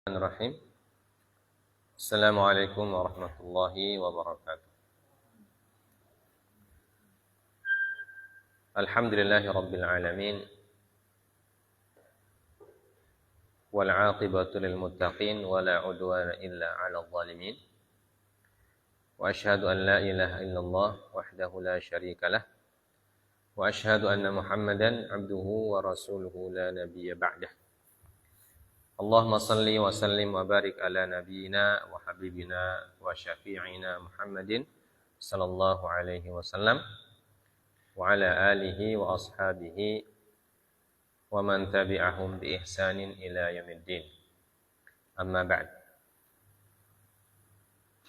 Bismillahirrahmanirrahim. Assalamualaikum warahmatullahi wabarakatuh. Alhamdulillahi rabbil alamin. Wal 'aqibatu lil muttaqin wa la 'udwana illa 'alal zalimin. Wa asyhadu an la ilaha illallah wahdahu la syarika lah. Wa asyhadu anna Muhammadan 'abduhu wa rasuluhu la nabiyya ba'dah. Allahumma salli wa sallim wa barik ala nabiyyina wa habibina wa syafi'ina Muhammadin sallallahu alaihi wasallam wa ala alihi wa ashabihi wa man tabi'ahum bi ihsanin ila yaumiddin. Amma ba'd.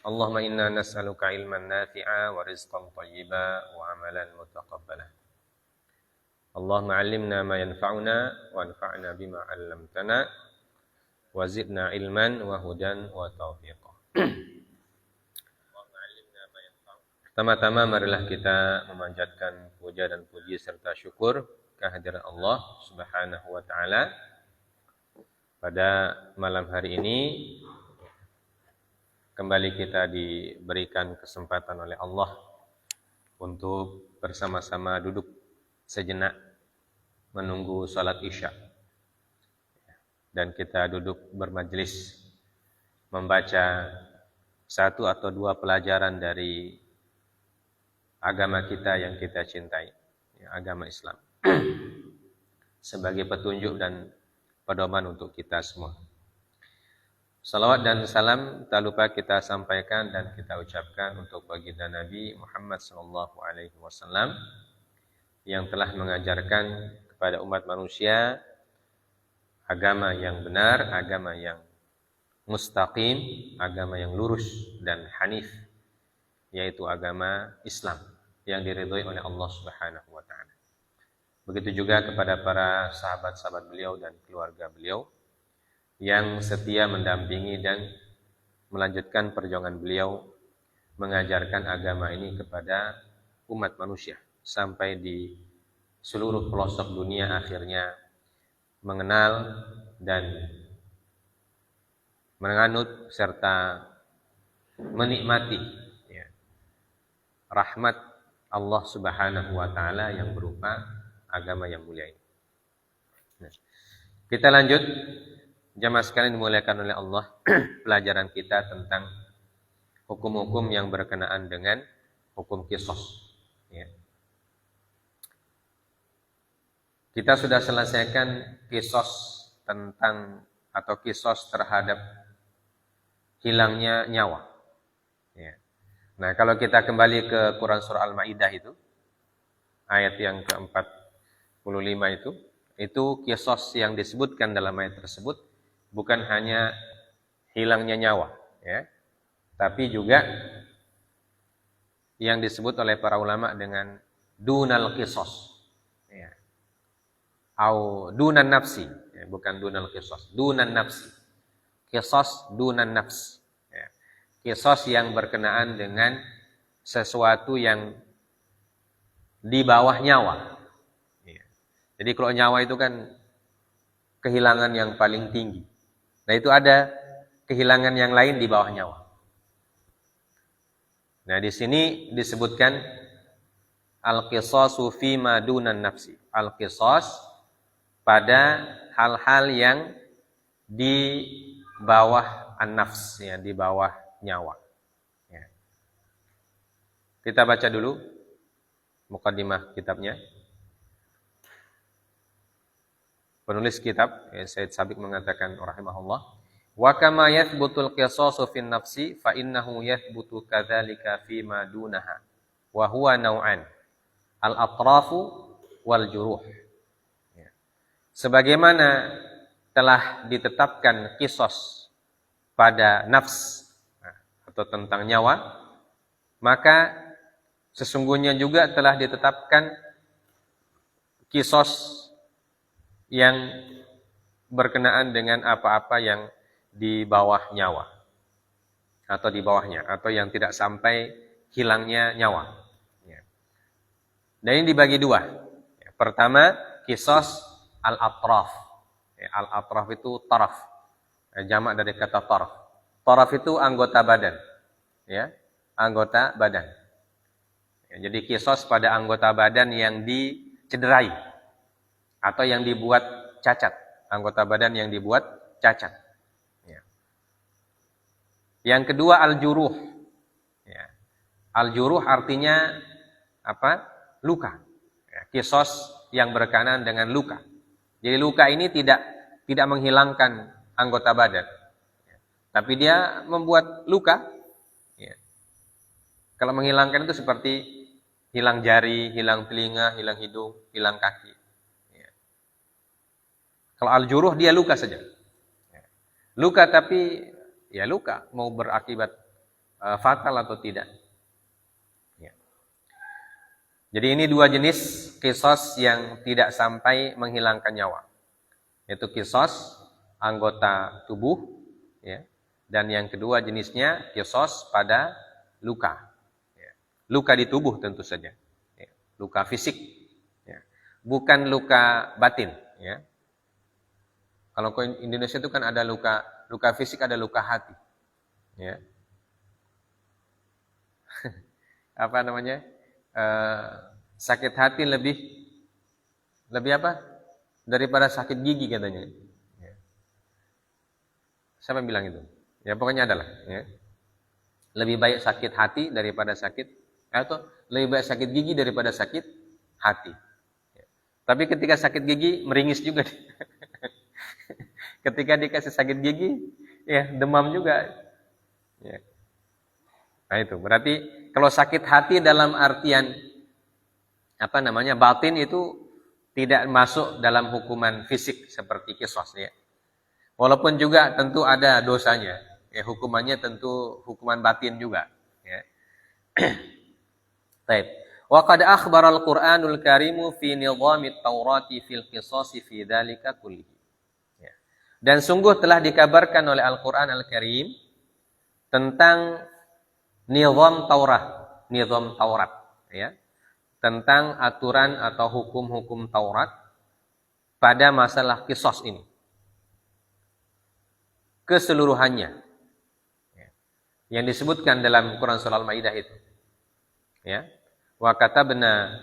Allahumma inna nas'aluka ilman nafi'a wa rizqan thayyiba wa amalan mutaqabbala. Allahumma 'allimna ma yanfa'una wa anfa'na bima 'allamtana wa zidna ilman wa hudan wa taufiqah. Pertama-tama marilah kita memanjatkan puja dan puji serta syukur kehadirat Allah Subhanahu wa taala. Pada malam hari ini kembali kita diberikan kesempatan oleh Allah untuk bersama-sama duduk sejenak menunggu salat Isya. Dan kita duduk bermajlis membaca satu atau dua pelajaran dari agama kita yang kita cintai, agama Islam, sebagai petunjuk dan pedoman untuk kita semua. Salawat dan salam tak lupa kita sampaikan dan kita ucapkan untuk baginda Nabi Muhammad SAW yang telah mengajarkan kepada umat manusia agama yang benar, agama yang mustaqim, agama yang lurus dan hanif, yaitu agama Islam yang diridhoi oleh Allah Subhanahu wa taala. Begitu juga kepada para sahabat-sahabat beliau dan keluarga beliau yang setia mendampingi dan melanjutkan perjuangan beliau mengajarkan agama ini kepada umat manusia sampai di seluruh pelosok dunia akhirnya mengenal dan menganut serta menikmati rahmat Allah Subhanahu wa taala yang berupa agama yang mulia ini. Nah, kita lanjut, jamaah sekalian dimuliakan oleh Allah, pelajaran kita tentang hukum-hukum yang berkenaan dengan hukum qisas. Kita sudah selesaikan qisas tentang atau qisas terhadap hilangnya nyawa. Nah, kalau kita kembali ke Quran surah Al-Maidah itu, ayat yang ke-45 itu qisas yang disebutkan dalam ayat tersebut bukan hanya hilangnya nyawa, tapi juga yang disebut oleh para ulama dengan dunal qisas. Au dunan nafsi, bukan dunal qisas, dunan nafsi. Qisas dunan nafs. Qisas yang berkenaan dengan sesuatu yang di bawah nyawa. Jadi kalau nyawa itu kan kehilangan yang paling tinggi. Nah, itu ada kehilangan yang lain di bawah nyawa. Nah, di sini disebutkan al-qisasu fi ma dunan nafsi. Al-qisas pada hal-hal yang di bawah an-nafs, di bawah nyawa. Kita baca dulu muqaddimah kitabnya. Penulis kitab Said Sabiq mengatakan rahimahullah, wa kama yathbutul qisasu fin nafsi fa innahu yathbutu kadzalika fi ma dunaha wa huwa naw'an al-atrafu wal juruh. Sebagaimana telah ditetapkan qisas pada nafs atau tentang nyawa, maka sesungguhnya juga telah ditetapkan qisas yang berkenaan dengan apa-apa yang di bawah nyawa atau di bawahnya atau yang tidak sampai hilangnya nyawa. Dan ini dibagi dua. Pertama, qisas al-atraf. Al-atraf itu taraf. Jamak dari kata taraf. Taraf itu anggota badan. Ya, anggota badan. Ya, jadi kisos pada anggota badan yang dicederai atau yang dibuat cacat. Anggota badan yang dibuat cacat. Ya. Yang kedua al-juruh. Ya. Al-juruh artinya apa? Luka. Ya, kisos yang berkenaan dengan luka. Jadi luka ini tidak menghilangkan anggota badan. Ya. Tapi dia membuat luka. Ya. Kalau menghilangkan itu seperti hilang jari, hilang telinga, hilang hidung, hilang kaki. Ya. Kalau al-juruh dia luka saja. Ya. Luka tapi ya luka, mau berakibat fatal atau tidak. Ya. Jadi ini dua jenis kisos yang tidak sampai menghilangkan nyawa. Yaitu kisos anggota tubuh, ya. Dan yang kedua jenisnya kisos pada luka. Luka di tubuh tentu saja, ya. Luka fisik, ya. Bukan luka batin. Ya. Kalau ke Indonesia itu kan ada luka fisik, ada luka hati. Ya. Apa namanya? Sakit hati lebih apa? Daripada sakit gigi katanya. Ya. Siapa yang bilang itu? Ya pokoknya adalah. Ya. Lebih baik sakit hati daripada sakit atau lebih baik sakit gigi daripada sakit hati. Ya. Tapi ketika sakit gigi meringis juga. Ketika dikasih sakit gigi, ya demam juga. Ya. Nah itu berarti kalau sakit hati dalam artian apa namanya batin itu tidak masuk dalam hukuman fisik seperti kisos. Ya. Walaupun juga tentu ada dosanya. Ya, hukumannya tentu hukuman batin juga. Ya. Baik. Wa qad akhbara al-Qur'anul Karimu fi nizami at-Taurati fil qisasi fi dzalika kullihi. Ya. Dan sungguh telah dikabarkan oleh Al-Qur'an Al-Karim tentang nizam Taurat, ya. Tentang aturan atau hukum-hukum Taurat pada masalah kisos ini. Keseluruhannya. Ya. Yang disebutkan dalam Quran surah Al-Maidah itu. Ya. Wa katabna,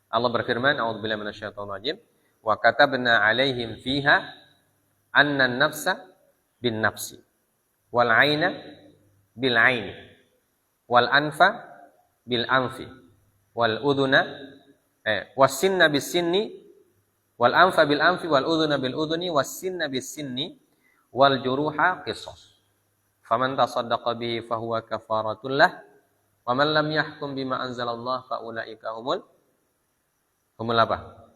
Allah berfirman, a'udzubillahi minasyaitonir rajim, wa katabna 'alaihim fiha anna an-nafsa bin nafsi wal 'aina bil 'aini wal anfa bil anfi wal udhuna was sinna bis sinni wal anfa bil anfi wal udhuna bil udhuni was sinna bis sinni wal juruha qisas. Faman tasaddaqa bihi fahuwa kafaratul lah. Wa man lam yahkum bima anzalallah fa ulaika humul apa?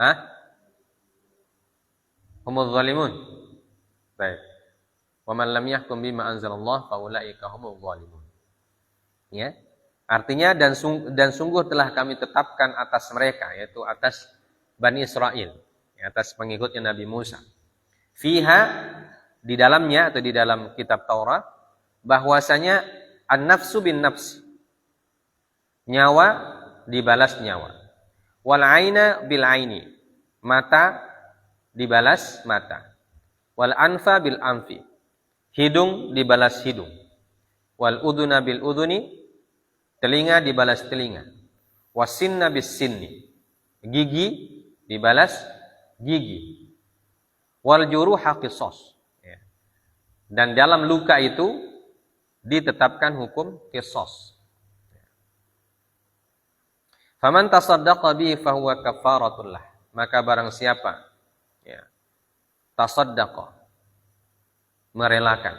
Hah? Humul zalimun. Baik. Wa man lam yahkum bima anzalallah fa ulaika humul zalimun. Ya. Artinya dan sungguh telah kami tetapkan atas mereka, yaitu atas Bani Israel, atas pengikutnya Nabi Musa. Fiha, di dalamnya atau di dalam kitab Taurat, bahwasanya an-nafsu bin nafsi, nyawa dibalas nyawa, wal aina bil aini, mata dibalas mata, wal anfa bil anfi, hidung dibalas hidung, wal udhuna bil udhuni, telinga dibalas telinga, wasinna bis sinni, gigi dibalas gigi, wal juruha qisas, dan dalam luka itu ditetapkan hukum qisas. Faman tasaddaqa bihi fahuwa kafaratul lah. Maka barang siapa tasaddaqa, merelakan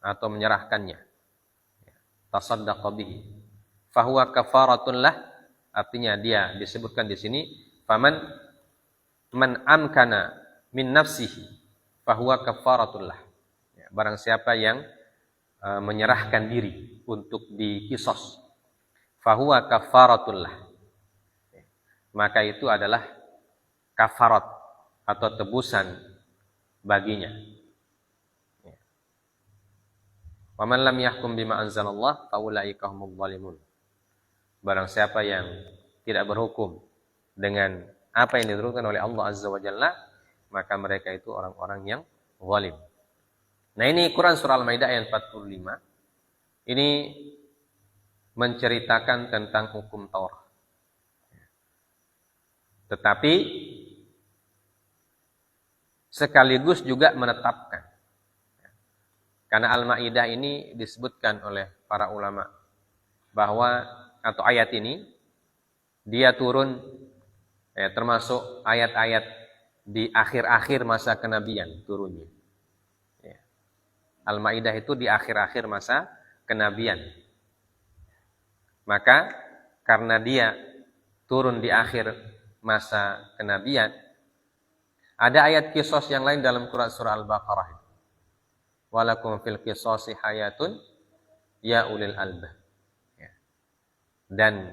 atau menyerahkannya, tasaddaqa bihi fahuwa kafaratul lah, artinya dia disebutkan di sini faman man amkana min nafsihi fahuwa kafaratul lah. Barang siapa yang menyerahkan diri untuk dikisos, fahuwa kafaratullah, maka itu adalah kafarat atau tebusan baginya. Wa man lam yahkum bima anzalallah fa ulaika humul zalimun. Barang siapa yang tidak berhukum dengan apa yang diturunkan oleh Allah Azza wa Jalla, maka mereka itu orang-orang yang zalim. Nah, ini Quran surah Al-Maidah ayat 45. Ini menceritakan tentang hukum Taurat. Tetapi sekaligus juga menetapkan. Karena Al-Maidah ini disebutkan oleh para ulama bahwa atau ayat ini dia turun termasuk ayat-ayat di akhir-akhir masa kenabian turunnya. Al-Maidah itu di akhir-akhir masa kenabian. Maka karena dia turun di akhir masa kenabian, ada ayat kisos yang lain dalam Quran surah Al-Baqarah. Walakum fil qisasi hayatun ya ulil albab. Dan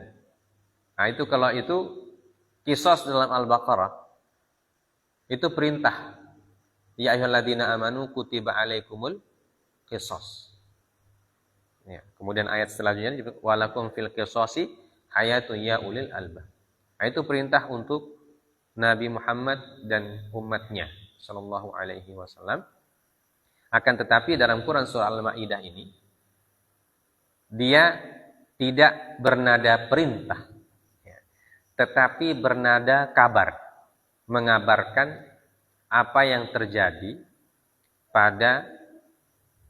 itu kalau itu kisos dalam Al-Baqarah itu perintah. Ya ayyuhalladzina amanu kutiba alaikumul qisas. Ya, kemudian ayat selanjutnya walakum fil qisasi hayatun ya ulil albab. Itu perintah untuk Nabi Muhammad dan umatnya sallallahu alaihi wasallam. Akan tetapi dalam Quran surah Al-Maidah ini dia tidak bernada perintah, tetapi bernada kabar, mengabarkan apa yang terjadi pada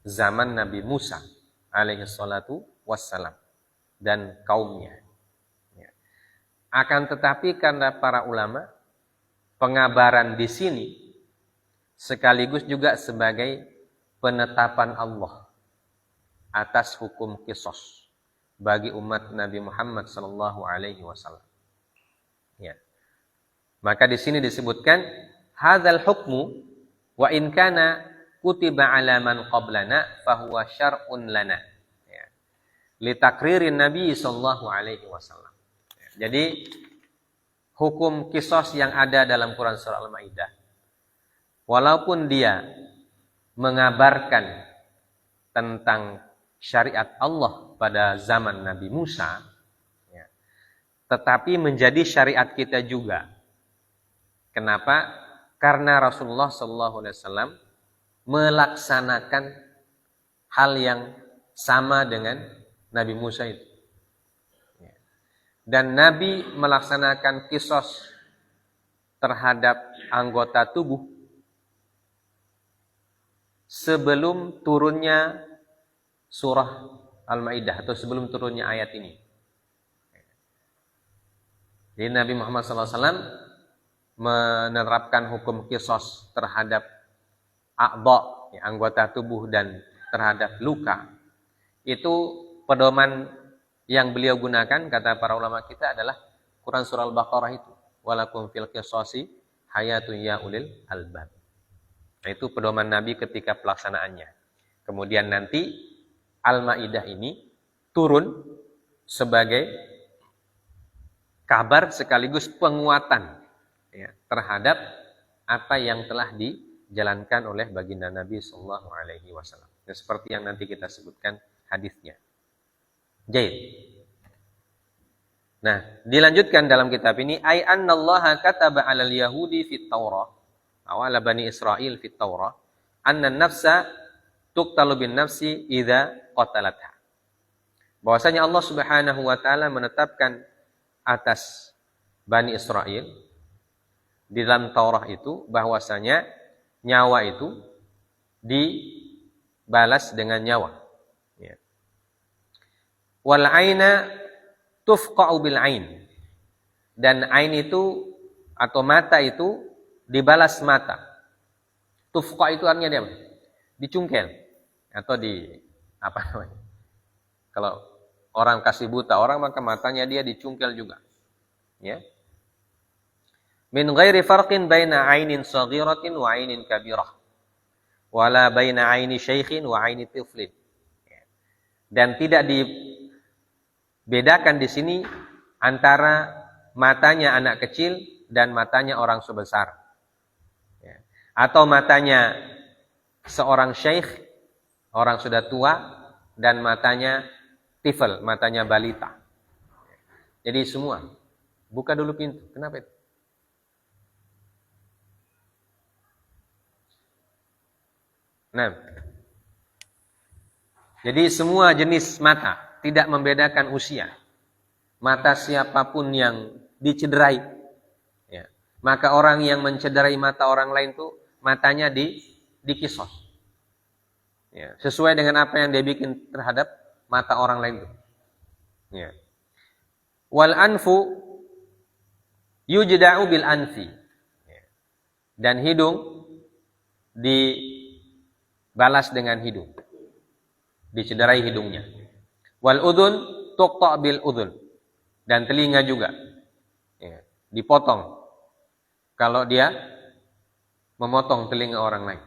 zaman Nabi Musa alaihi salatu wassalam dan kaumnya. Akan tetapi karena para ulama, pengabaran di sini sekaligus juga sebagai penetapan Allah atas hukum qisas bagi umat Nabi Muhammad sallallahu alaihi wasallam. Ya. Maka di sini disebutkan hadzal hukmu wa in kana kutiba ala man qablana fahuwa syar'un lana. Ya. Li takririn Nabi sallallahu alaihi wasallam. Ya. Jadi hukum qisas yang ada dalam Quran surah Al-Maidah walaupun dia mengabarkan tentang syariat Allah pada zaman Nabi Musa, ya, tetapi menjadi syariat kita juga. Kenapa? Karena Rasulullah SAW melaksanakan hal yang sama dengan Nabi Musa itu. Ya. Dan Nabi melaksanakan qisas terhadap anggota tubuh sebelum turunnya surah Al-Maidah atau sebelum turunnya ayat ini. Jadi Nabi Muhammad SAW menerapkan hukum qisas terhadap a'dha, anggota tubuh dan terhadap luka. Itu pedoman yang beliau gunakan, kata para ulama kita, adalah Quran surah Al-Baqarah itu. Walakum fil qisasi hayatun ya ulil albab. Itu pedoman Nabi ketika pelaksanaannya. Kemudian nanti Al-Maidah ini turun sebagai kabar sekaligus penguatan, ya, terhadap apa yang telah dijalankan oleh baginda Nabi sallallahu alaihi wasallam. Nah, seperti yang nanti kita sebutkan hadisnya. Jaid. Nah, dilanjutkan dalam kitab ini ay annallaha kataba 'alal yahudi fit Taurah aw 'ala bani Israil fit Taurah anna an-nafsa tuqtalu bin nafsi idza qatalatha. Bahwasanya Allah Subhanahu wa taala menetapkan atas Bani Israel di dalam Taurah itu bahwasanya nyawa itu dibalas dengan nyawa. Ya. Wal aina tufqa'u bil ain. Dan ain itu atau mata itu dibalas mata. Tufqa itu artinya dia apa? Dicungkel atau di apa namanya? Kalau orang kasih buta orang maka matanya dia dicungkel juga. Ya. Min ghairi farqin baina ainin saghiratin wa ainin kabirah. Wala baina aini syaikhin wa aini tiflin. Dan tidak dibedakan di sini antara matanya anak kecil dan matanya orang sebesar. Ya. Atau matanya seorang syekh, orang sudah tua, dan matanya tifl, matanya balita. Jadi semua. Buka dulu pintu. Kenapa itu? Nah, jadi semua jenis mata tidak membedakan usia. Mata siapapun yang dicederai, ya, maka orang yang mencederai mata orang lain itu matanya dikisos. Ya, sesuai dengan apa yang dia bikin terhadap mata orang lain itu. Ya. Wal anfu yujda'u bil anfi. Ya. Dan hidung dibalas dengan hidung. Dicederai hidungnya. Wal udhun tuqta' bil udhun. Dan telinga juga. Ya. Dipotong. Kalau dia memotong telinga orang lain.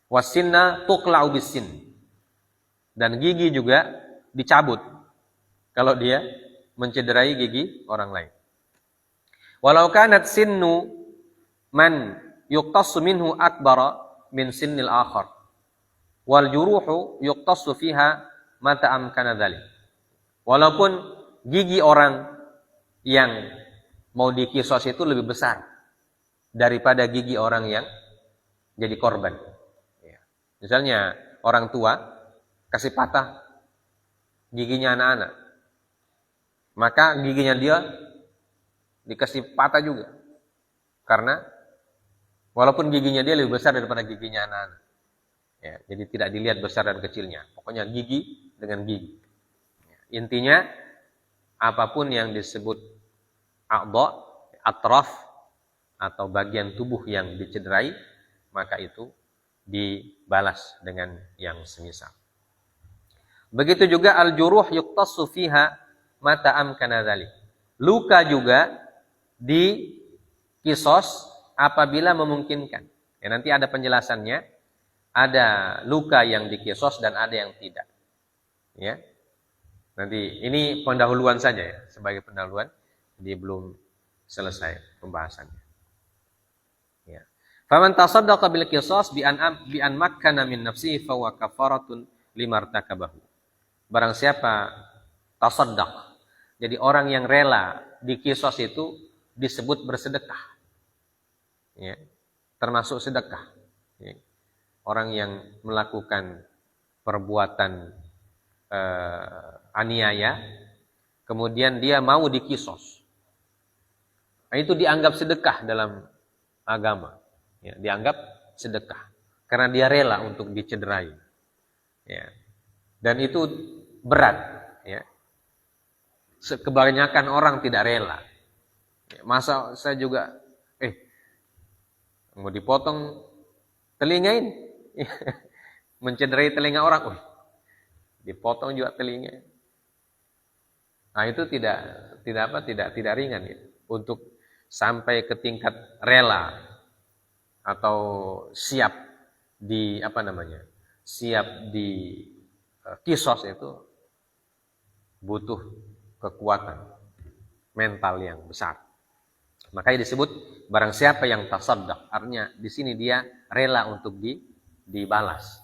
Wasinna tuqla'u bisin. Dan gigi juga dicabut kalau dia mencederai gigi orang lain. Walau kanat sinnu man yuqtassu minhu akbara min sinnil akhar. Wal juruhu yuqtassu fiha mata amkana dzalik. Walaupun gigi orang yang mau dikisos itu lebih besar daripada gigi orang yang jadi korban. Misalnya orang tua kasih patah giginya anak-anak, maka giginya dia dikasih patah juga, karena walaupun giginya dia lebih besar daripada giginya anak-anak, ya, jadi tidak dilihat besar dan kecilnya, pokoknya gigi dengan gigi. Intinya apapun yang disebut a'dha, atraf atau bagian tubuh yang dicederai, maka itu dibalas dengan yang semisal. Begitu juga al-juruh yuqtassu fiha mata amkana dzalik. Luka juga dikisos apabila memungkinkan. Ya, nanti ada penjelasannya. Ada luka yang dikisos dan ada yang tidak. Ya. Nanti ini pendahuluan saja ya, sebagai pendahuluan. Jadi belum selesai pembahasannya. Faman tasaddaqa bil qisas bi an makkana min nafsihi fa huwa kafaratun limartakabahu. Barang siapa tasaddaq, jadi orang yang rela dikisos itu disebut bersedekah. Ya, termasuk sedekah. Ya. Orang yang melakukan perbuatan aniaya, kemudian dia mau dikisos. Nah, itu dianggap sedekah dalam agama. Ya, dianggap sedekah karena dia rela untuk dicederai, ya. Dan itu berat, ya. Kebanyakan orang tidak rela. Ya, masa saya juga mau dipotong telingain, mencederai telinga orang, dipotong juga telinga. Nah itu tidak ringan ya, untuk sampai ke tingkat rela atau siap di kisos itu butuh kekuatan mental yang besar. Makanya disebut barang siapa yang tasaddaq, artinya di sini dia rela untuk dibalas.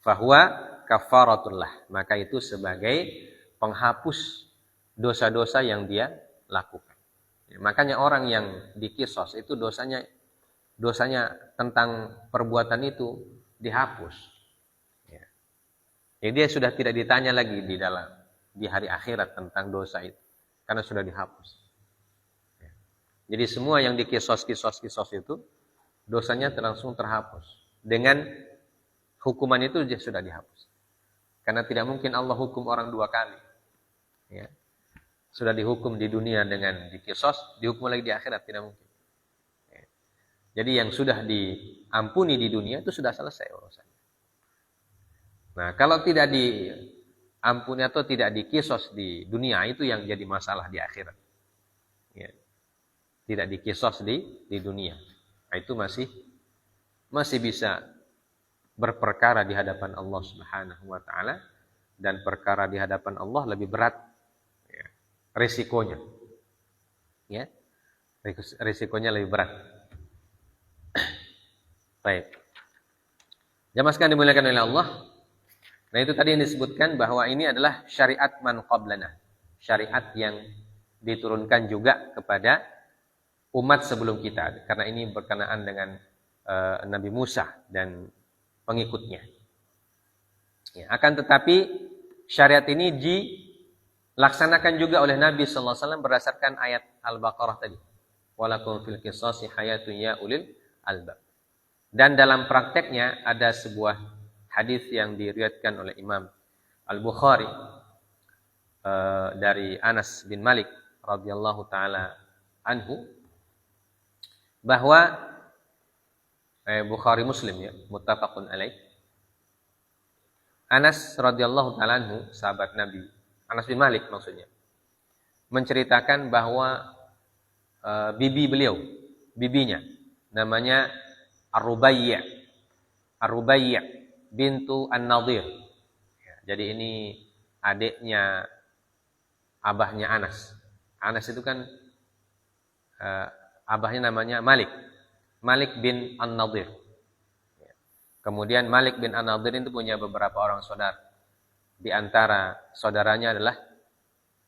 Fahuwa kafaratullah, maka itu sebagai penghapus dosa-dosa yang dia lakukan. Makanya orang yang dikisos itu dosanya tentang perbuatan itu dihapus. Ya. Jadi dia sudah tidak ditanya lagi di hari akhirat tentang dosa itu, karena sudah dihapus. Ya. Jadi semua yang dikisos itu dosanya langsung terhapus. Dengan hukuman itu sudah dihapus. Karena tidak mungkin Allah hukum orang dua kali. Ya. Sudah dihukum di dunia dengan dikisos, dihukum lagi di akhirat, tidak mungkin. Jadi yang sudah diampuni di dunia itu sudah selesai urusannya. Nah, kalau tidak diampuni atau tidak dikisos di dunia, itu yang jadi masalah di akhirat. Ya. Tidak dikisos di dunia. Nah, itu masih bisa berperkara di hadapan Allah Subhanahu wa taala, dan perkara di hadapan Allah lebih berat, ya, risikonya. Ya. Risikonya lebih berat. Baik. Jamaah sekalian dimuliakan oleh Allah. Nah, itu tadi yang disebutkan bahwa ini adalah syariat man qablana. Syariat yang diturunkan juga kepada umat sebelum kita. Karena ini berkenaan dengan Nabi Musa dan pengikutnya. Ya, akan tetapi syariat ini dilaksanakan juga oleh Nabi sallallahu alaihi wasallam berdasarkan ayat Al-Baqarah tadi. Walakum fil qisasi hayatun ya ulil albab. Dan dalam prakteknya ada sebuah hadis yang diriwayatkan oleh Imam Al-Bukhari dari Anas bin Malik radhiyallahu taala anhu, bahwa Bukhari Muslim ya, muttafaqun alaih. Anas radhiyallahu taala anhu, sahabat Nabi, Anas bin Malik maksudnya, menceritakan bahwa bibinya namanya Ar-Rubayyi' bintu An-Nadhir. Ya, jadi ini adiknya abahnya Anas. Anas itu kan abahnya namanya Malik bin An-Nadhir. Kemudian Malik bin An-Nadhir itu punya beberapa orang saudara. Di antara saudaranya adalah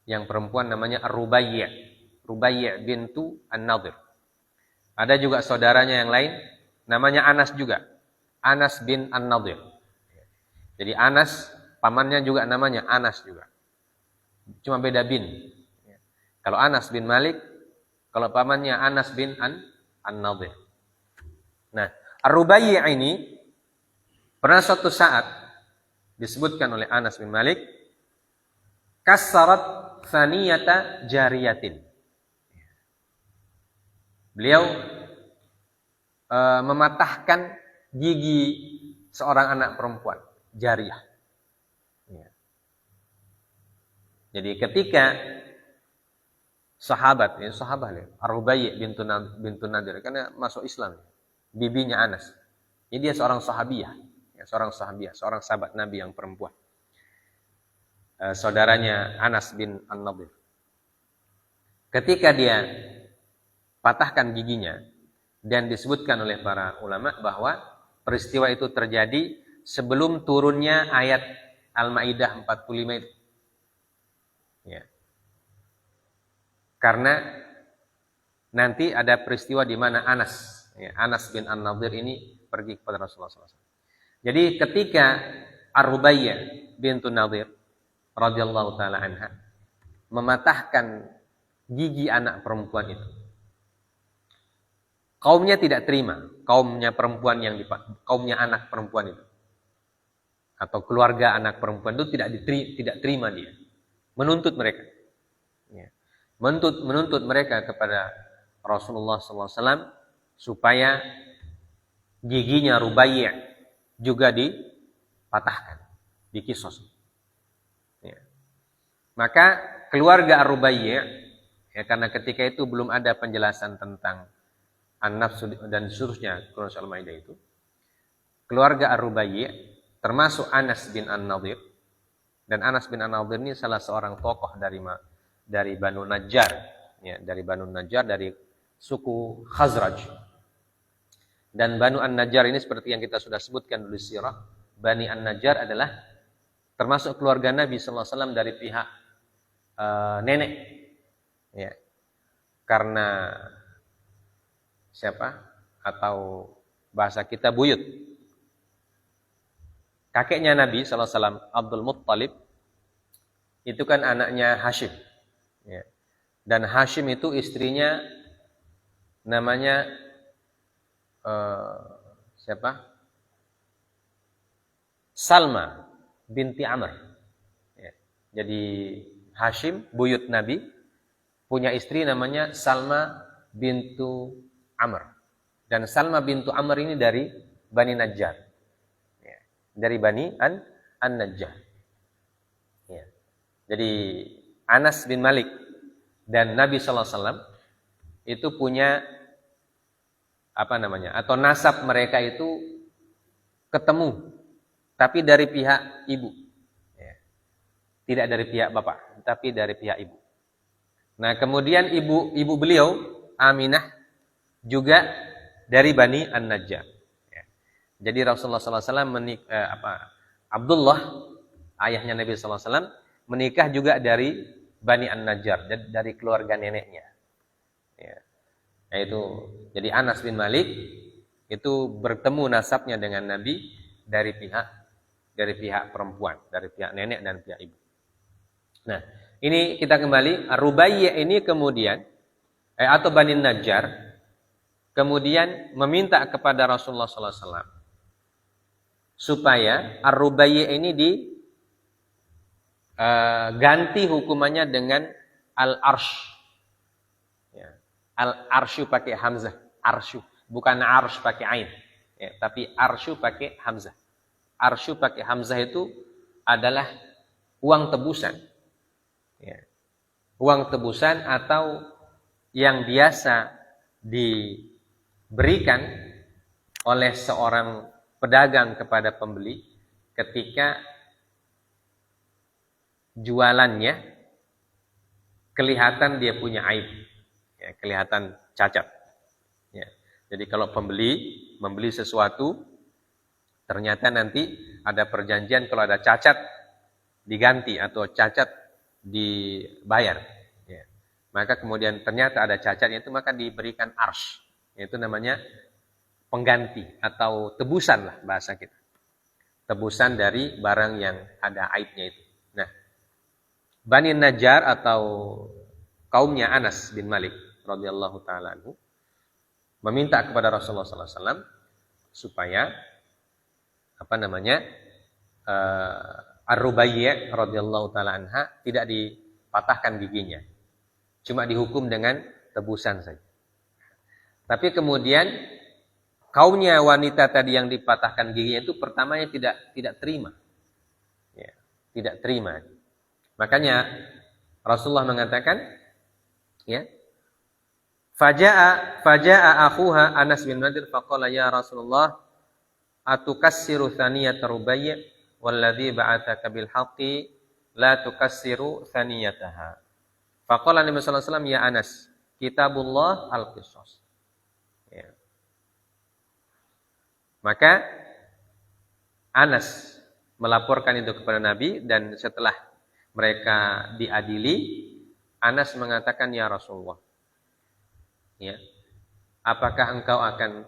yang perempuan namanya Rubayyi' bintu An-Nadhir. Ada juga saudaranya yang lain namanya Anas juga, Anas bin An-Nadhir. Jadi Anas pamannya juga namanya Anas juga, cuma beda bin. Kalau Anas bin Malik, kalau pamannya Anas bin An-Nadhir. Nah, Ar-Rubayyi' ini pernah suatu saat disebutkan oleh Anas bin Malik, kassarat thaniyata jariyatin. Beliau mematahkan gigi seorang anak perempuan, jariyah. Ya. Jadi ketika sahabat Ar-Rubayyi' bintu Nadir, karena masuk Islam, bibinya Anas. Jadi dia seorang sahabiyah, seorang sahabat Nabi yang perempuan. Saudaranya Anas bin An-Nadir. Ketika dia patahkan giginya, dan disebutkan oleh para ulama bahwa peristiwa itu terjadi sebelum turunnya ayat Al-Maidah 45 itu. Ya. Karena nanti ada peristiwa di mana Anas bin An-Nadir ini pergi kepada Rasulullah SAW. Jadi ketika Ar-Rubayyi' bintu Nadir radhiyallahu taala anha mematahkan gigi anak perempuan itu, kaumnya tidak terima, kaumnya anak perempuan itu, atau keluarga anak perempuan itu tidak terima dia, menuntut mereka, menuntut mereka kepada Rasulullah SAW supaya giginya Rubayyi' juga dipatahkan, dikisos. Ya. Maka keluarga Ar-Rubayyi', karena ketika itu belum ada penjelasan tentang An-Nafsu dan seterusnya, Quran Al-Maidah itu, keluarga Ar-Rubayyi' termasuk Anas bin An-Nadir, dan Anas bin An-Nadir ini salah seorang tokoh dari Banu Najjar, dari suku Khazraj. Dan Banu An-Najjar ini seperti yang kita sudah sebutkan dulu sirah, Bani An-Najjar adalah termasuk keluarga Nabi sallallahu alaihi wasallam dari pihak nenek. Ya. Karena siapa? Atau bahasa kita buyut. Kakeknya Nabi sallallahu alaihi wasallam, Abdul Muttalib, itu kan anaknya Hashim. Ya. Dan Hashim itu istrinya namanya siapa? Salma binti Amr. Ya. Jadi Hashim, buyut Nabi, punya istri namanya Salma bintu Amr. Dan Salma bintu Amr ini dari Bani Najjar. Ya. Dari Bani An-Najjar. Ya. Jadi Anas bin Malik dan Nabi sallallahu alaihi wasallam itu punya atau nasab mereka itu ketemu, tapi dari pihak ibu. Ya. Tidak dari pihak bapak, tapi dari pihak ibu. Nah, kemudian ibu beliau Aminah juga dari Bani An-Najjar. Ya. Jadi Rasulullah SAW Abdullah, ayahnya Nabi SAW, menikah juga dari Bani An-Najjar, dari keluarga neneknya. Ya. Yaitu, jadi Anas bin Malik itu bertemu nasabnya dengan Nabi dari pihak perempuan, dari pihak nenek dan pihak ibu. Nah, ini kita kembali, Ar-Rubaiyah ini kemudian atau Bani Najjar kemudian meminta kepada Rasulullah sallallahu alaihi wasallam supaya Ar-Rubaiyah ini ganti hukumannya dengan Al-Arsh. Ya. Al-Arsyu pakai hamzah, arsyu, bukan arsh pakai ain. Ya, tapi arsyu pakai hamzah. Arsyu pakai hamzah itu adalah uang tebusan. Ya. Uang tebusan atau yang biasa diberikan oleh seorang pedagang kepada pembeli ketika jualannya kelihatan dia punya aib, ya, kelihatan cacat. Ya. Jadi kalau pembeli membeli sesuatu, ternyata nanti ada perjanjian kalau ada cacat diganti atau cacat dibayar. Ya. Maka kemudian ternyata ada cacatnya itu maka diberikan arsh, yaitu namanya pengganti atau tebusan lah bahasa kita. Tebusan dari barang yang ada aibnya itu. Nah, Bani Najjar atau kaumnya Anas bin Malik radhiyallahu taala anhu meminta kepada Rasulullah sallallahu alaihi wasallam supaya Ar-Rubaiyah radhiyallahu taala anha tidak dipatahkan giginya. Cuma dihukum dengan tebusan saja. Tapi kemudian kaumnya wanita tadi yang dipatahkan giginya itu pertamanya tidak terima. Ya, tidak terima. Makanya Rasulullah mengatakan, ya, faja'a akhuha Anas bin Nadir faqala ya Rasulullah atukassiru thaniyat Rubaiyah walladzi ba'atsaka bil haqqi la tukassiru thaniyataha. Faqala Nabi sallallahu alaihi wasallam ya Anas, kitabullah al-qisas. Ya. Maka Anas melaporkan itu kepada Nabi dan setelah mereka diadili, Anas mengatakan, ya Rasulullah, ya, apakah engkau akan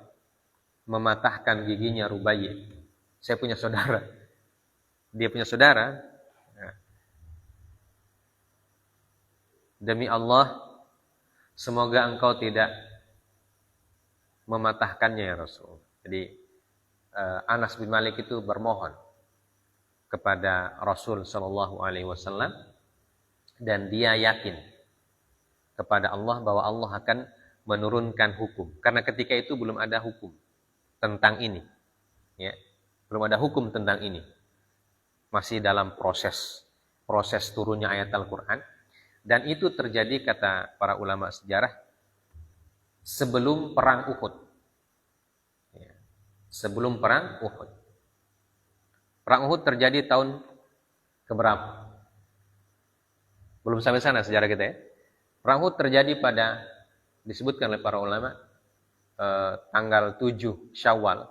mematahkan giginya Rubaiyah? Saya punya saudara. Dia punya saudara. Nah. Demi Allah, semoga engkau tidak mematahkannya ya Rasul. Jadi Anas bin Malik itu bermohon kepada Rasul Shallallahu Alaihi Wasallam dan dia yakin kepada Allah bahwa Allah akan menurunkan hukum. Karena ketika itu belum ada hukum tentang ini, ya, belum ada hukum tentang ini. Masih dalam proses turunnya ayat Al-Quran dan itu terjadi kata para ulama sejarah sebelum perang Uhud. Ya, sebelum perang Uhud. Perang Uhud terjadi tahun keberapa? Belum sampai sana sejarah kita ya. Perang Uhud terjadi pada, disebutkan oleh para ulama, tanggal 7 Syawal,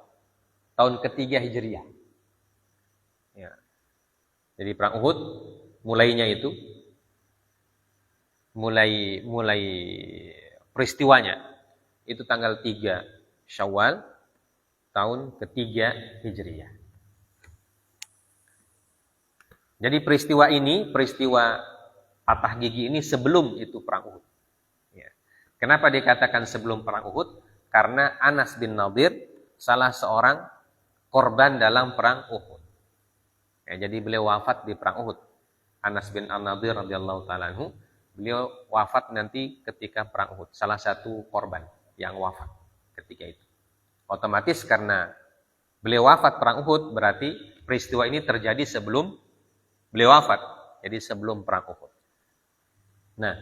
tahun ketiga Hijriah. Ya. Jadi perang Uhud, mulainya itu, mulai peristiwanya, itu tanggal 3 Syawal, tahun ketiga Hijriah. Jadi peristiwa ini, peristiwa patah gigi ini sebelum itu perang Uhud. Ya. Kenapa dikatakan sebelum perang Uhud? Karena Anas bin Nadir salah seorang korban dalam perang Uhud. Ya, jadi beliau wafat di perang Uhud. Anas bin Nadir radhiyallahu taala anhu, beliau wafat nanti ketika perang Uhud. Salah satu korban yang wafat ketika itu. Otomatis karena beliau wafat perang Uhud, berarti peristiwa ini terjadi sebelum beliau wafat, jadi sebelum perang Uhud. Nah,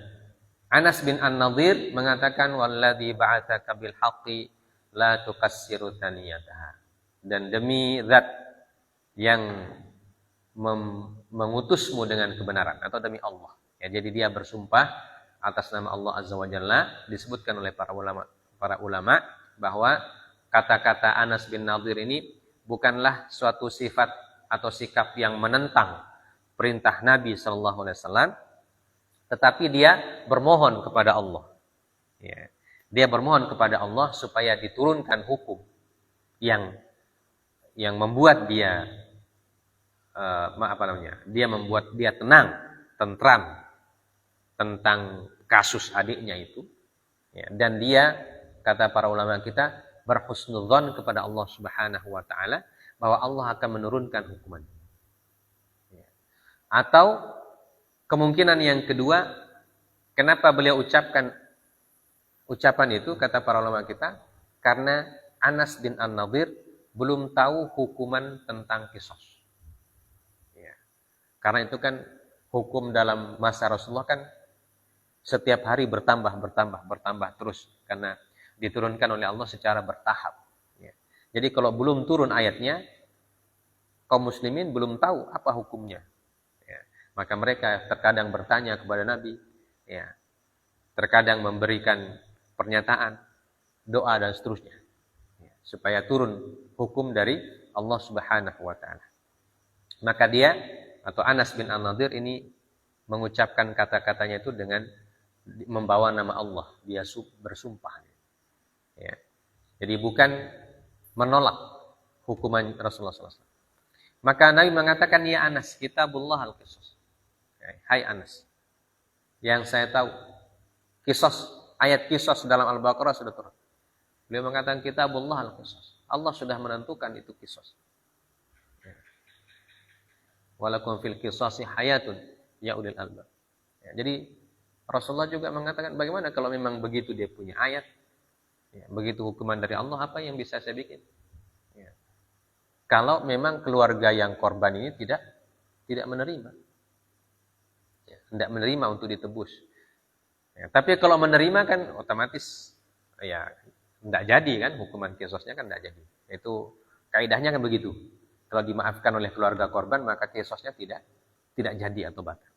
Anas bin An-Nadir mengatakan walladzi ba'atsaka bil haqqi la tukassiru thaniyataha. Dan demi zat yang mengutusmu dengan kebenaran atau demi Allah. Ya, jadi dia bersumpah atas nama Allah Azza wa Jalla, disebutkan oleh para ulama bahwa kata-kata Anas bin Nadir ini bukanlah suatu sifat atau sikap yang menentang perintah Nabi Shallallahu Alaihi Wasallam, tetapi dia bermohon kepada Allah. Ya. Dia bermohon kepada Allah supaya diturunkan hukum yang membuat dia dia membuat dia tenang, tentram tentang kasus adiknya itu, ya, dan dia, kata para ulama kita, berhusnudzon kepada Allah Subhanahu wa taala bahwa Allah akan menurunkan hukuman. Ya. Atau kemungkinan yang kedua, kenapa beliau ucapkan ucapan itu, kata para ulama kita, karena Anas bin An-Nadhir belum tahu hukuman tentang kisos. Ya. Karena itu kan hukum dalam masa Rasulullah kan setiap hari bertambah terus, karena diturunkan oleh Allah secara bertahap. Ya. Jadi kalau belum turun ayatnya, kaum muslimin belum tahu apa hukumnya. Ya. Maka mereka terkadang bertanya kepada Nabi, ya, terkadang memberikan pernyataan, doa dan seterusnya, ya, supaya turun hukum dari Allah Subhanahu wa taala. Maka dia atau Anas bin An-Nadhir ini mengucapkan kata-katanya itu dengan membawa nama Allah, dia bersumpah. Ya. Jadi bukan menolak hukuman Rasulullah SAW. Maka Nabi mengatakan, ya Anas, kitabullah al-qisas. Ya, hai Anas, yang saya tahu, qisas, ayat qisas dalam Al-Baqarah sudah turun. Beliau mengatakan kitabullah al-qisas. Allah sudah menentukan itu qisas. Ya. Walakum fil qisasi hayatun ya ulil albab. Ya, jadi Rasulullah juga mengatakan, bagaimana kalau memang begitu dia punya ayat, ya, begitu hukuman dari Allah, apa yang bisa saya bikin? Ya. Kalau memang keluarga yang korban ini tidak menerima, ya, tidak menerima untuk ditebus. Ya, tapi kalau menerima kan otomatis, ya, tidak jadi kan, hukuman qisasnya kan tidak jadi. Itu kaidahnya kan begitu. Kalau dimaafkan oleh keluarga korban, maka qisasnya tidak jadi atau batal.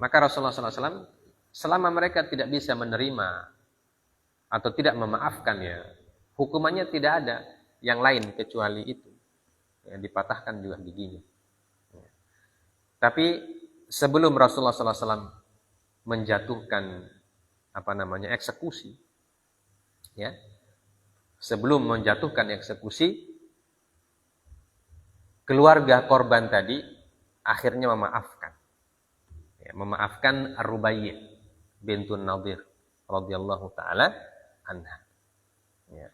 Maka Rasulullah SAW, selama mereka tidak bisa menerima atau tidak memaafkan, ya, hukumannya tidak ada yang lain kecuali itu, ya, dipatahkan juga giginya. Ya. Tapi sebelum Rasulullah SAW menjatuhkan eksekusi, ya, sebelum menjatuhkan eksekusi, keluarga korban tadi akhirnya memaafkan. Ya, memaafkan Ar-Rubaiyah bintun Nadhir radhiyallahu taala anha. Ya.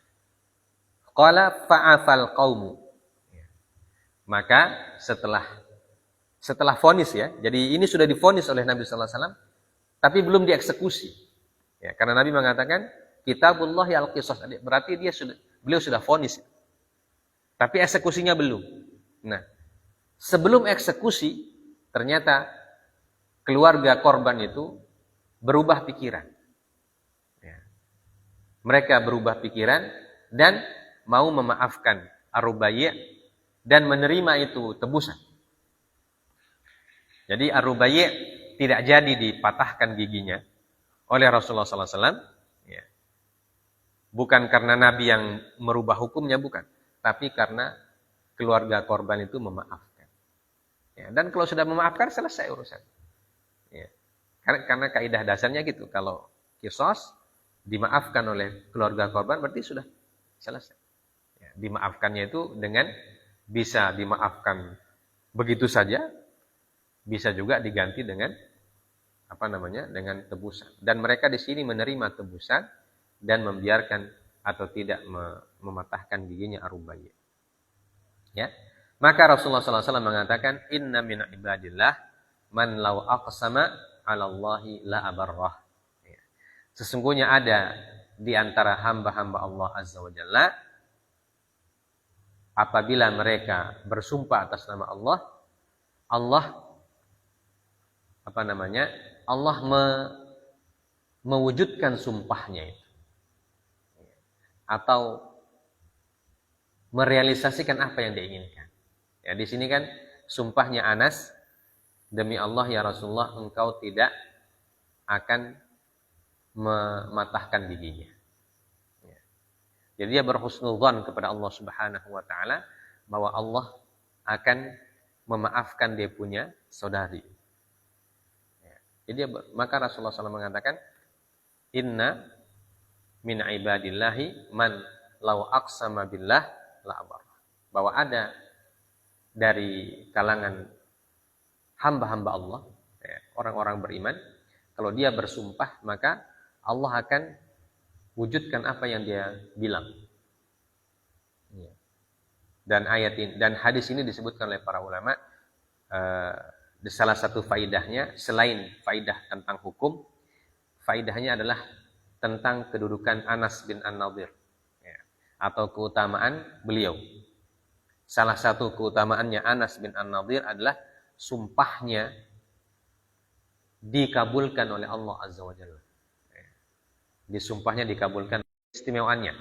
Qala fa'afal qaumu. Ya. Maka setelah vonis, ya. Jadi ini sudah divonis oleh Nabi sallallahu alaihi wasallam tapi belum dieksekusi. Ya, karena Nabi mengatakan kitabullah al-qisas, berarti beliau sudah vonis. Tapi eksekusinya belum. Nah, sebelum eksekusi ternyata keluarga korban itu berubah pikiran. Ya. Mereka berubah pikiran dan mau memaafkan Ar-Rubaiyah dan menerima itu tebusan. Jadi Ar-Rubaiyah tidak jadi dipatahkan giginya oleh Rasulullah SAW. Ya. Bukan karena Nabi yang merubah hukumnya, bukan. Tapi karena keluarga korban itu memaafkan. Ya. Dan kalau sudah memaafkan, selesai urusan. Ya. Karena kaidah dasarnya gitu, kalau qisas dimaafkan oleh keluarga korban berarti sudah selesai. Ya, dimaafkannya itu dengan bisa dimaafkan begitu saja, bisa juga diganti dengan dengan tebusan. Dan mereka di sini menerima tebusan dan membiarkan atau tidak mematahkan giginya Ar-Rubaiyah. Ya. Maka Rasulullah SAW mengatakan, inna min ibadillah man law aqsama 'ala Allahi la abarrah. Ya. Sesungguhnya ada di antara hamba-hamba Allah Azza wa Jalla, apabila mereka bersumpah atas nama Allah, Allah mewujudkan sumpahnya itu. Atau merealisasikan apa yang diinginkan. Ya, di sini kan sumpahnya Anas, demi Allah ya Rasulullah, engkau tidak akan mematahkan giginya. Ya. Jadi dia berhusnudzon kepada Allah Subhanahu wa taala bahwa Allah akan memaafkan dia punya saudari. Ya. Jadi maka Rasulullah SAW mengatakan, inna min ibadillahi man lau aqsama billah la abar. Bahwa ada dari kalangan hamba-hamba Allah, ya, orang-orang beriman, kalau dia bersumpah maka Allah akan wujudkan apa yang dia bilang. Ya. Dan ayat ini, dan hadis ini disebutkan oleh para ulama, salah satu faidahnya selain faidah tentang hukum, faidahnya adalah tentang kedudukan Anas bin An-Nadir, ya, atau keutamaan beliau. Salah satu keutamaannya Anas bin An-Nadir adalah sumpahnya dikabulkan oleh Allah Azza wa Jalla. Disumpahnya dikabulkan, istimewaannya.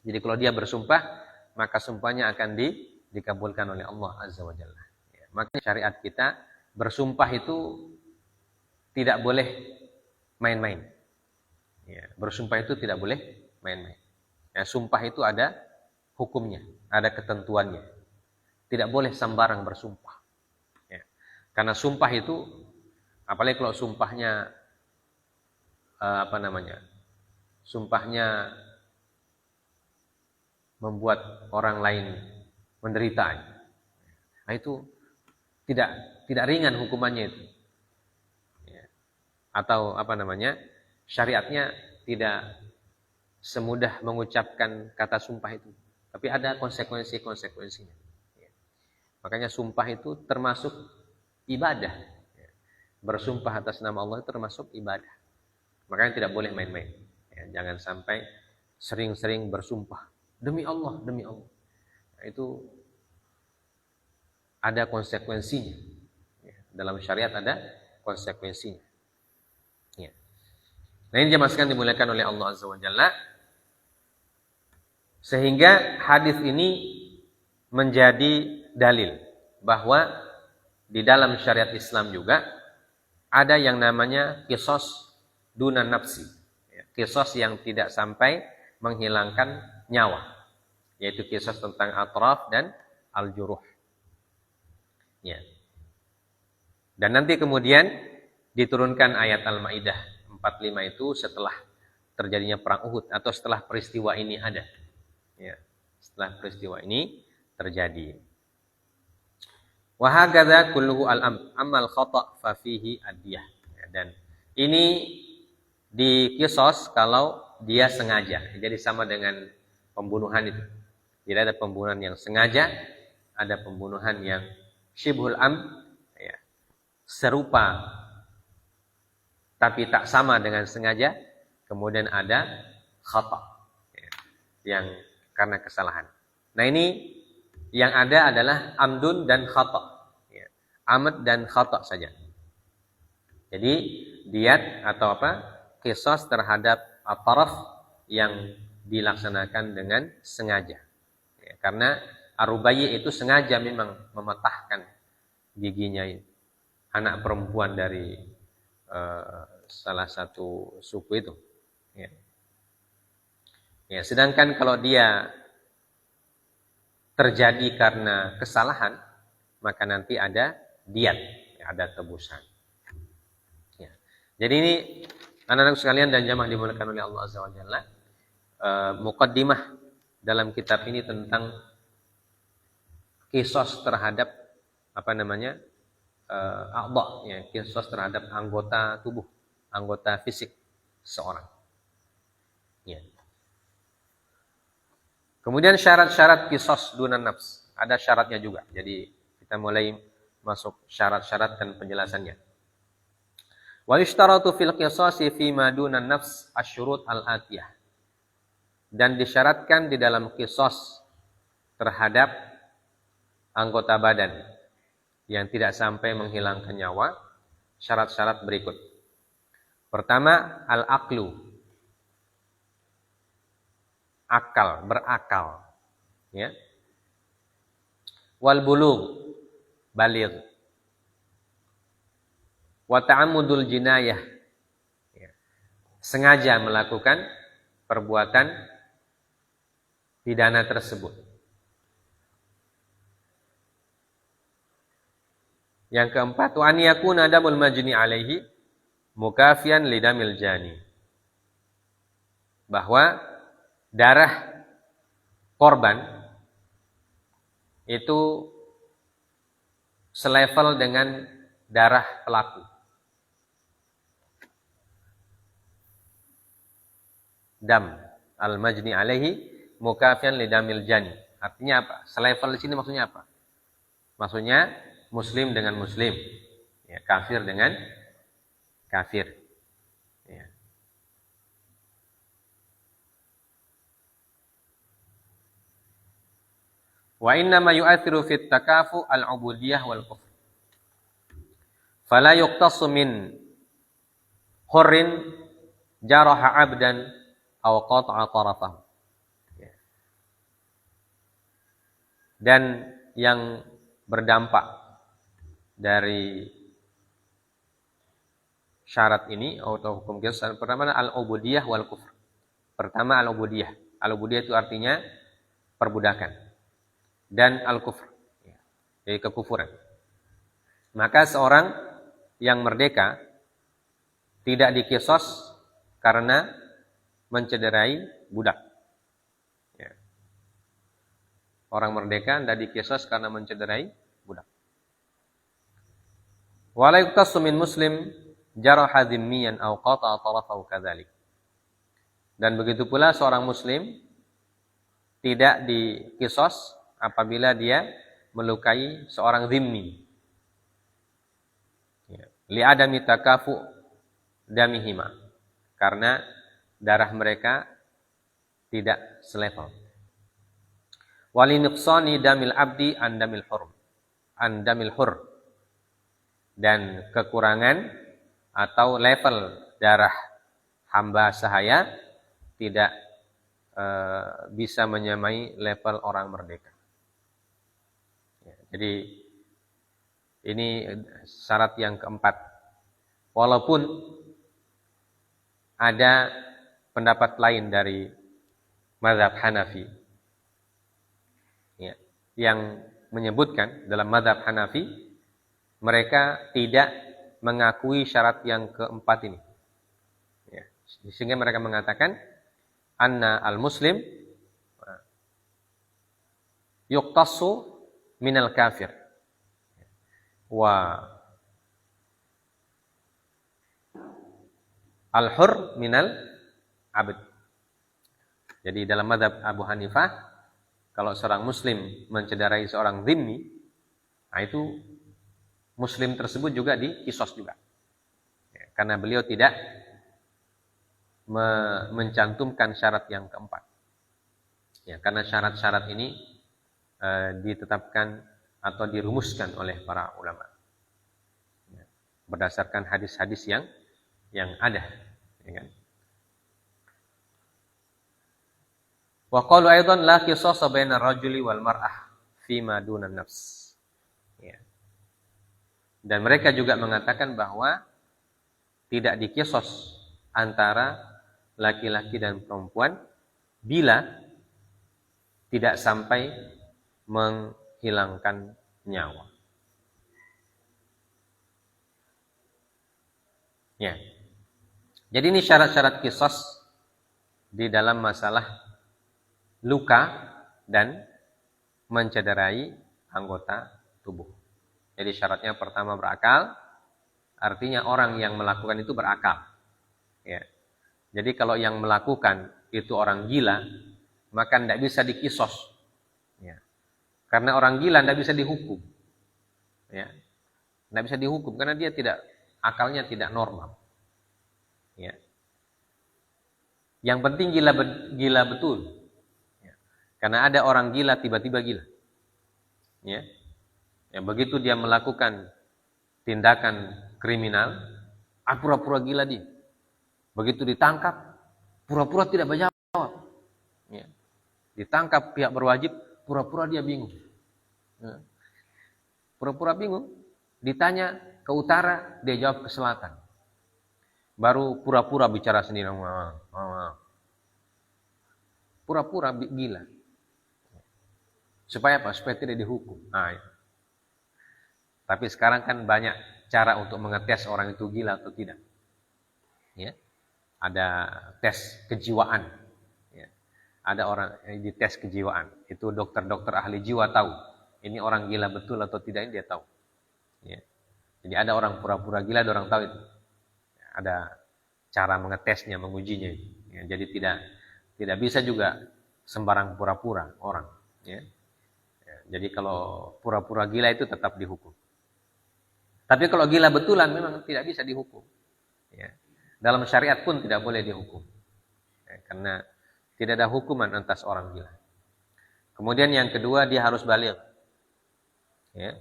Jadi kalau dia bersumpah, maka sumpahnya akan dikabulkan oleh Allah Azza wa Jalla. Ya, makanya syariat kita bersumpah itu tidak boleh main-main. Ya, bersumpah itu tidak boleh main-main. Ya, sumpah itu ada hukumnya, ada ketentuannya. Tidak boleh sembarang bersumpah. Ya. Karena sumpah itu, apalagi kalau sumpahnya sumpahnya membuat orang lain menderita. Nah, itu tidak ringan hukumannya itu. Ya. Atau syariatnya tidak semudah mengucapkan kata sumpah itu, tapi ada konsekuensinya. Ya. Makanya sumpah itu termasuk ibadah. Ya. Bersumpah atas nama Allah itu termasuk ibadah. Makanya tidak boleh main-main. Ya, jangan sampai sering-sering bersumpah demi Allah, demi Allah. Nah, itu ada konsekuensinya. Ya, dalam syariat ada konsekuensinya. Ya. Nah, ini jemaah sekalian dimuliakan oleh Allah Azza wa Jalla. Sehingga hadis ini menjadi dalil bahwa di dalam syariat Islam juga ada yang namanya qisas dunan nafsi, qisas yang tidak sampai menghilangkan nyawa, yaitu qisas tentang atraf dan al-juruh. Ya. Dan nanti kemudian diturunkan ayat Al-Maidah 45 itu setelah terjadinya perang Uhud atau setelah peristiwa ini ada. Ya, setelah peristiwa ini terjadi. Wa hakadha kulluhu al-amal khata' fa fihi ad-diyah. Dan ini di qisas kalau dia sengaja. Jadi sama dengan pembunuhan itu. Jadi ada pembunuhan yang sengaja, ada pembunuhan yang syibhul ya, serupa tapi tak sama dengan sengaja, kemudian ada khata' ya, yang karena kesalahan. Nah, ini yang ada adalah amdun dan khata', ya, amad dan khata' saja. Jadi diyat atau qisas terhadap at-taraf yang dilaksanakan dengan sengaja. Ya, karena Ar-Rubayyi itu sengaja memang mematahkan giginya anak perempuan dari salah satu suku itu. Ya. Ya, sedangkan kalau dia terjadi karena kesalahan, maka nanti ada diyat, ya, ada tebusan. Ya. Jadi ini anak-anak sekalian dan jamaah dimuliakan oleh Allah Azza wa Jalla, muqaddimah dalam kitab ini tentang qisas terhadap a'dha, ya, qisas terhadap anggota tubuh, anggota fisik seorang. Ya. Kemudian syarat-syarat qisas dunan nafs, ada syaratnya juga. Jadi kita mulai masuk syarat-syarat dan penjelasannya. Wa yushtaratu fil qisasi fi ma dunan nafs asyurut al-atiyah. Dan disyaratkan di dalam qisas terhadap anggota badan yang tidak sampai menghilangkan nyawa, syarat-syarat berikut. Pertama, al-aqlu, akal, berakal, ya. Wal bulugh, baligh. Wa ta'ammudul jinayah, ya, sengaja melakukan perbuatan pidana tersebut. Yang keempat, wa an yakuna damul majni alaihi mukafian lidamil jani. Bahwa darah korban itu selevel dengan darah pelaku. Dam al-majni alaihi mukafian lidamil jani. Artinya apa? Selevel di sini maksudnya apa? Maksudnya muslim dengan muslim, ya, kafir dengan kafir. Ya. Wa inna ma yu'athiru fit takafu al-ubudiyah wal kufr. Fala yuqtasu min hurrin jaraha 'abdan aw qata'a tarafahu. Dan yang berdampak dari syarat ini atau hukum qiyas pertama al-ubudiyah wal kufr. Pertama al-ubudiyah. Al-ubudiyah itu artinya perbudakan. Dan al-kufr, jadi kekufuran. Maka seorang yang merdeka tidak dikisos karena mencederai budak. Ya. Orang merdeka tidak dikisos karena mencederai budak. Wala yuqtasu min muslim jaraha dhimmiyan aw qata'a tarafahu kadzalik. Dan begitu pula seorang muslim tidak dikisos apabila dia melukai seorang dhimmi. Ya. Li'adami takafu damihima. Karena darah mereka tidak selevel. Walinuqsani damil abdi an damil hur. Dan kekurangan atau level darah hamba sahaya tidak bisa menyamai level orang merdeka. Ya, jadi ini syarat yang keempat. Walaupun ada pendapat lain dari mazhab Hanafi, ya, yang menyebutkan dalam mazhab Hanafi mereka tidak mengakui syarat yang keempat ini. Ya, sehingga mereka mengatakan anna al-muslim yuqtasu minal kafir wa al-hur minal abd. Jadi dalam mazhab Abu Hanifah, kalau seorang muslim mencederai seorang dhimmi, nah itu muslim tersebut juga dikisos juga. Ya, karena beliau tidak mencantumkan syarat yang keempat. Ya, karena syarat-syarat ini ditetapkan atau dirumuskan oleh para ulama. Ya, berdasarkan hadis-hadis yang ada, ya kan? Wa qalu aidan la qisasa baina ar-rajuli wal mar'ah fi ma duna nafs. Ya. Dan mereka juga mengatakan bahwa tidak dikisos antara laki-laki dan perempuan bila tidak sampai menghilangkan nyawa. Ya. Jadi ini syarat-syarat qisas di dalam masalah luka dan mencederai anggota tubuh. Jadi syaratnya pertama berakal, artinya orang yang melakukan itu berakal. Ya. Jadi kalau yang melakukan itu orang gila, maka tidak bisa dikisos. Ya. Karena orang gila tidak bisa dihukum. Ya. Tidak bisa dihukum karena dia akalnya tidak normal. Ya. Yang penting gila betul. Ya. Karena ada orang gila tiba-tiba gila. Ya. Ya, begitu dia melakukan tindakan kriminal, pura-pura gila dia. Begitu ditangkap, pura-pura tidak berjawab. Ya. Ditangkap pihak berwajib, pura-pura dia bingung. Ya. Pura-pura bingung, ditanya ke utara, dia jawab ke selatan. Baru pura-pura bicara sendiri. Pura-pura gila. Supaya apa? Supaya tidak dihukum. Nah, ya. Tapi sekarang kan banyak cara untuk mengetes orang itu gila atau tidak. Ya. Ada tes kejiwaan. Ya. Ada orang yang dites kejiwaan, itu dokter-dokter ahli jiwa tahu ini orang gila betul atau tidak, ini dia tahu. Ya. Jadi ada orang pura-pura gila, ada orang tahu itu. Ada cara mengetesnya, mengujinya. Ya, jadi tidak bisa juga sembarang pura-pura orang. Ya. Ya, jadi kalau pura-pura gila itu tetap dihukum. Tapi kalau gila betulan memang tidak bisa dihukum. Ya. Dalam syariat pun tidak boleh dihukum. Ya, karena tidak ada hukuman atas orang gila. Kemudian yang kedua, dia harus baligh. Ya.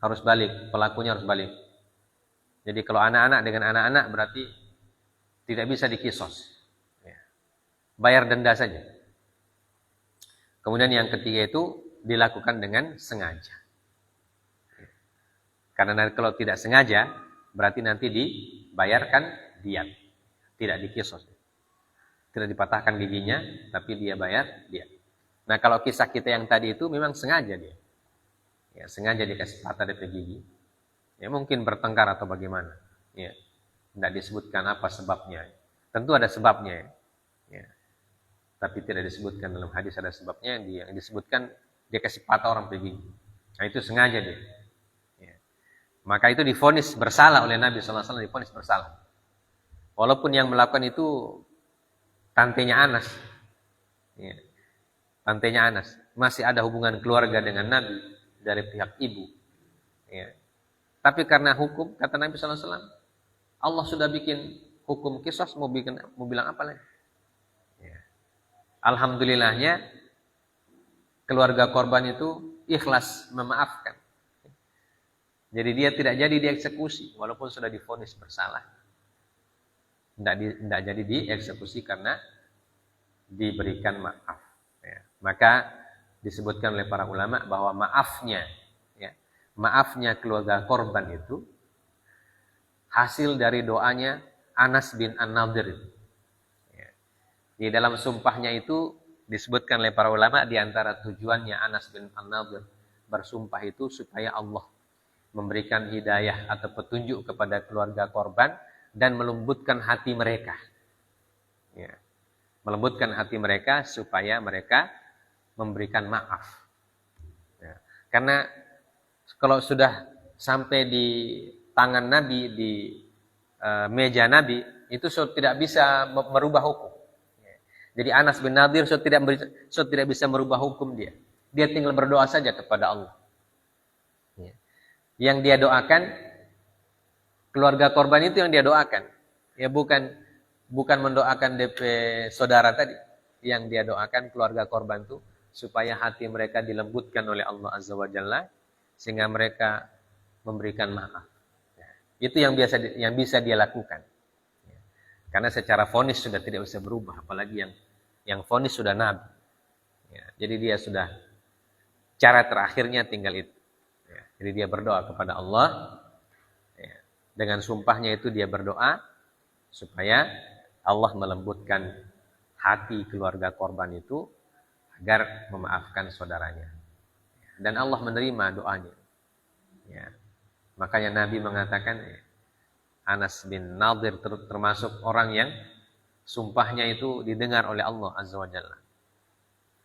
Harus balik, pelakunya harus balik. Jadi kalau anak-anak dengan anak-anak berarti tidak bisa dikisos. Ya. Bayar denda saja. Kemudian yang ketiga itu dilakukan dengan sengaja. Karena kalau tidak sengaja, berarti nanti dibayarkan diat. Tidak dikisos. Tidak dipatahkan giginya, tapi dia bayar diat. Nah kalau kisah kita yang tadi itu memang sengaja dia. Ya, sengaja dikasih patah DP gigi. Ya mungkin bertengkar atau bagaimana. Ya. Tidak disebutkan apa sebabnya. Tentu ada sebabnya. Ya. Tapi tidak disebutkan dalam hadis ada sebabnya. Yang disebutkan dia kasih patah orang DP gigi. Nah itu sengaja dia. Maka itu divonis bersalah oleh Nabi SAW, divonis bersalah. Walaupun yang melakukan itu tantenya Anas. Ya. Tantenya Anas. Masih ada hubungan keluarga dengan Nabi dari pihak ibu. Ya. Tapi karena hukum, kata Nabi SAW, Allah sudah bikin hukum kisos, mau bilang apa lagi? Ya. Alhamdulillahnya, keluarga korban itu ikhlas memaafkan. Jadi dia tidak jadi dieksekusi walaupun sudah divonis bersalah. Tidak jadi dieksekusi karena diberikan maaf. Ya. Maka disebutkan oleh para ulama bahwa maafnya keluarga korban itu hasil dari doanya Anas bin An-Nadir. Ya. Di dalam sumpahnya itu disebutkan oleh para ulama di antara tujuannya Anas bin An-Nadir bersumpah itu supaya Allah memberikan hidayah atau petunjuk kepada keluarga korban dan melembutkan hati mereka. Ya. Melembutkan hati mereka supaya mereka memberikan maaf. Ya. Karena kalau sudah sampai di tangan Nabi, di meja Nabi, itu sudah tidak bisa merubah hukum. Ya. Jadi Anas bin Nadir sudah tidak bisa merubah hukum dia. Dia tinggal berdoa saja kepada Allah. Ya. Yang dia doakan, keluarga korban itu yang dia doakan. Ya bukan mendoakan DP saudara tadi. Yang dia doakan keluarga korban itu supaya hati mereka dilembutkan oleh Allah Azza wa Jalla sehingga mereka memberikan maaf. Ya, itu yang bisa dia lakukan. Ya, karena secara vonis sudah tidak bisa berubah, apalagi yang vonis sudah Nabi. Ya, jadi dia sudah cara terakhirnya tinggal itu. Jadi dia berdoa kepada Allah. Ya. Dengan sumpahnya itu dia berdoa supaya Allah melembutkan hati keluarga korban itu agar memaafkan saudaranya. Dan Allah menerima doanya. Ya. Makanya Nabi mengatakan Anas bin Nadir termasuk orang yang sumpahnya itu didengar oleh Allah Azza wa Jalla.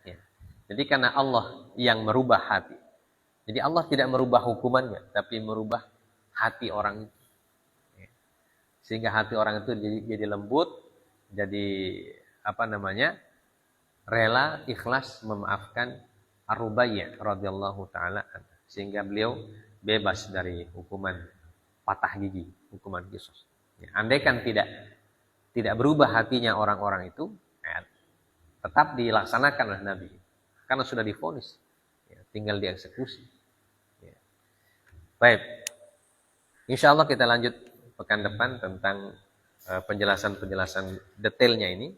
Ya. Jadi karena Allah yang merubah hati. Jadi Allah tidak merubah hukumannya, tapi merubah hati orang itu. Sehingga hati orang itu jadi lembut, jadi rela, ikhlas memaafkan Ar-Rubaiyah radhiyallahu taala, sehingga beliau bebas dari hukuman patah gigi, hukuman kisos. Andaikan tidak berubah hatinya orang-orang itu, tetap dilaksanakan oleh Nabi, karena sudah divonis, tinggal dieksekusi. Baik, insya Allah kita lanjut pekan depan tentang penjelasan detailnya ini.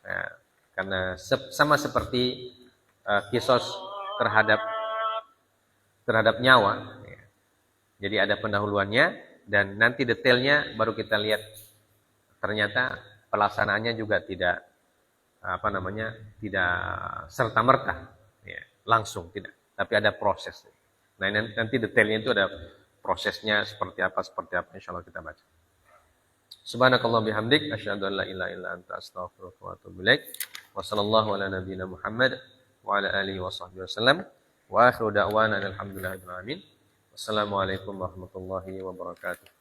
Nah, karena sama seperti kisos terhadap nyawa. Ya. Jadi ada pendahuluannya dan nanti detailnya baru kita lihat. Ternyata pelaksanaannya juga tidak tidak serta-merta, ya, langsung tidak, tapi ada proses. Nah nanti detailnya itu ada prosesnya seperti apa insyaallah kita baca. Subhanakallah bihamdik asyhadu an la ilaha illa anta astaghfiruka wa atubu ilaik. Wa sallallahu ala nabiyyina Muhammad wa ala alihi wa sahbihi wasallam. Wa akhiru da'wana alhamdulillahi rabbil alamin. Wassalamualaikum warahmatullahi wabarakatuh.